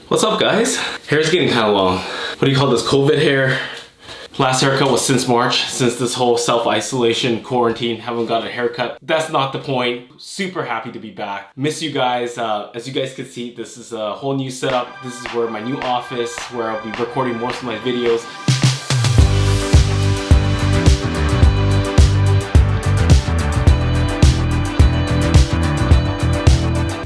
What's up, guys? Hair's getting kind of long. What do you call this, COVID hair? Last haircut was since March, since this whole self-isolation, quarantine, haven't got a haircut. That's not the point. Super happy to be back. Miss you guys. As you guys can see, this is a whole new setup. This is where my new office, where I'll be recording most of my videos.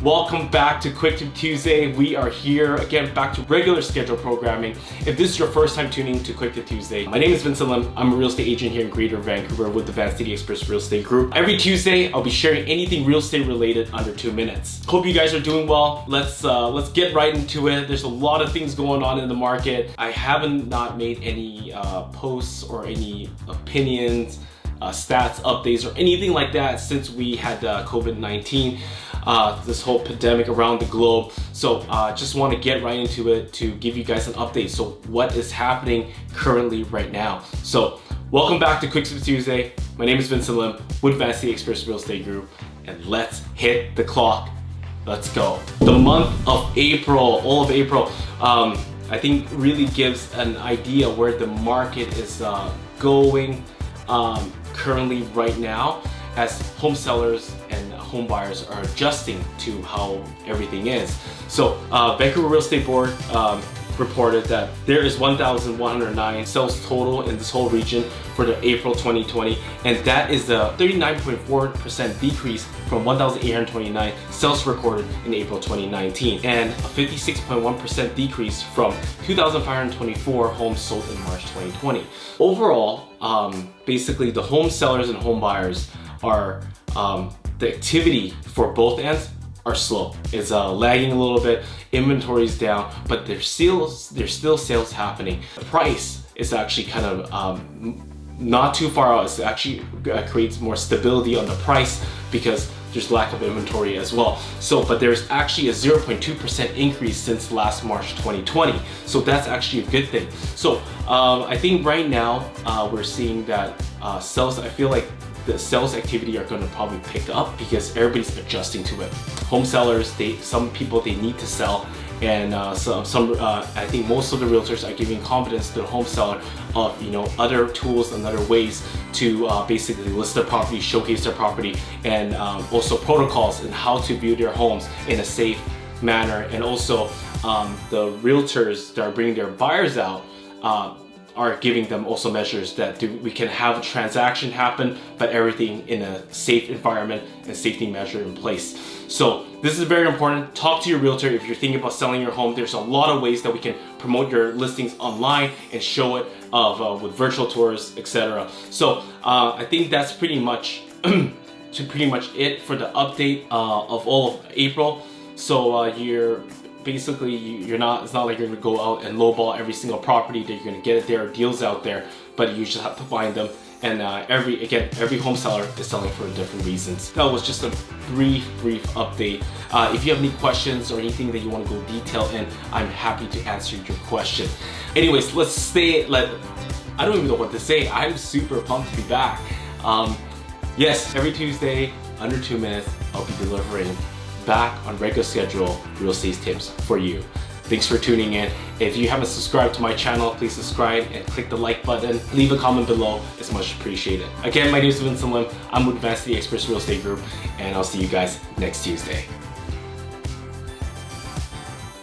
Welcome back to Quick Tip Tuesday. We are here again, back to regular schedule programming. If this is your first time tuning to Quick Tip Tuesday, my name is Vincent Lim. I'm a real estate agent here in Greater Vancouver with the Vancity Express Real Estate Group. Every Tuesday, I'll be sharing anything real estate related under 2 minutes. Hope you guys are doing well. Let's get right into it. There's a lot of things going on in the market. I haven't not made any posts or any opinions, stats, updates, or anything like that since we had COVID-19. This whole pandemic around the globe. So just want to get right into it to give you guys an update. So what is happening currently right now? So welcome back to Quick Tip Tuesday. My name is Vincent Lim with Vancity Express Real Estate Group, and let's hit the clock. Let's go. The month of April, all of April, I think really gives an idea where the market is going currently right now, as home sellers and home buyers are adjusting to how everything is. So Vancouver Real Estate Board reported that there is 1,109 sales total in this whole region for the April 2020, and that is a 39.4% decrease from 1,829 sales recorded in April 2019, and a 56.1% decrease from 2,524 homes sold in March 2020. Overall, basically the home sellers and home buyers are the activity for both ends are slow. It's lagging a little bit, inventory's down, but there's still sales happening. The price is actually kind of not too far out. It actually creates more stability on the price because there's lack of inventory as well. So, but there's actually a 0.2% increase since last March 2020. So that's actually a good thing. So I think right now we're seeing that sales, I feel like the sales activity are going to probably pick up because everybody's adjusting to it. Home sellers, some people they need to sell, and I think most of the realtors are giving confidence to the home seller of other tools and other ways to basically list their property, showcase their property, and also protocols and how to view their homes in a safe manner. And also the realtors that are bringing their buyers out are giving them also measures that we can have a transaction happen, but everything in a safe environment and safety measure in place. So this is very important. Talk to your realtor if you're thinking about selling your home. There's a lot of ways that we can promote your listings online and show it with virtual tours, etc. So I think that's pretty much it for the update of all of April. So it's not like you're gonna go out and lowball every single property that you're gonna get. There are deals out there, but you just have to find them. And every home seller is selling for different reasons. That was just a brief update. If you have any questions or anything that you want to go detail in, I'm happy to answer your question. Anyways, I don't even know what to say. I'm super pumped to be back. Yes, every Tuesday, under 2 minutes, I'll be delivering back on regular schedule real estate tips for you. Thanks for tuning in. If you haven't subscribed to my channel, please subscribe and click the like button. Leave a comment below, it's much appreciated. Again, my name is Vincent Lim. I'm with Vancity Express Real Estate Group, and I'll see you guys next Tuesday.